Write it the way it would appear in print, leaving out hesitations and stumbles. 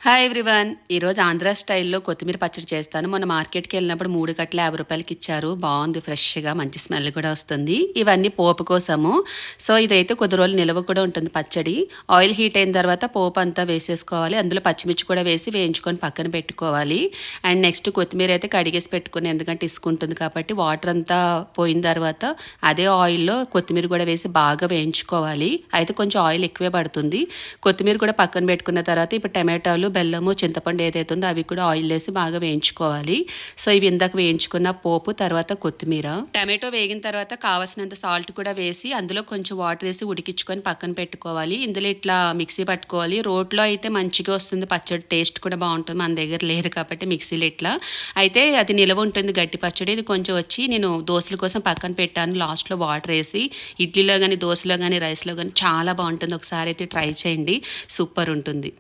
Hi everyone. ఈరోజు ఆంధ్ర స్టైల్లో కొత్తిమీర పచ్చడి చేస్తాను. మొన్న మార్కెట్కి వెళ్ళినప్పుడు 3 కట్టలు 50 రూపాయలకి ఇచ్చారు. బాగుంది, ఫ్రెష్గా మంచి స్మెల్ కూడా వస్తుంది. ఇవన్నీ పోపు కోసము. సో ఇదైతే కొద్ది రోజులు నిల్వ కూడా ఉంటుంది పచ్చడి. ఆయిల్ హీట్ అయిన తర్వాత పోపు అంతా వేసేసుకోవాలి. అందులో పచ్చిమిర్చి కూడా వేసి వేయించుకొని పక్కన పెట్టుకోవాలి. అండ్ నెక్స్ట్ కొత్తిమీర అయితే కడిగేసి పెట్టుకుని, ఎందుకంటే ఇసుకుంటుంది కాబట్టి వాటర్ అంతా పోయిన తర్వాత అదే ఆయిల్లో కొత్తిమీర కూడా వేసి బాగా వేయించుకోవాలి. అయితే కొంచెం ఆయిల్ ఎక్కువే పడుతుంది. కొత్తిమీర కూడా పక్కన పెట్టుకున్న తర్వాత ఇప్పుడు టమాటాలు, బెల్లము, చింతపండు ఏదైతే ఉందో అవి కూడా ఆయిల్ వేసి బాగా వేయించుకోవాలి. సో ఇవి ఇందాక వేయించుకున్న పోపు, తర్వాత కొత్తిమీర. టమాటో వేగిన తర్వాత కావాల్సినంత సాల్ట్ కూడా వేసి అందులో కొంచెం వాటర్ వేసి ఉడికించుకొని పక్కన పెట్టుకోవాలి. ఇందులో ఇట్లా మిక్సీ పట్టుకోవాలి. రోట్లో అయితే మంచిగా వస్తుంది పచ్చడి, టేస్ట్ కూడా బాగుంటుంది. మన దగ్గర లేదు కాబట్టి మిక్సీలో ఇట్లా అయితే అది నిలవ ఉంటుంది గట్టి పచ్చడి. ఇది కొంచెం వచ్చి నేను దోశల కోసం పక్కన పెట్టాను. లాస్ట్లో వాటర్ వేసి ఇడ్లీలో కానీ, దోశలో కానీ, రైస్లో కానీ చాలా బాగుంటుంది. ఒకసారి అయితే ట్రై చేయండి, సూపర్ ఉంటుంది.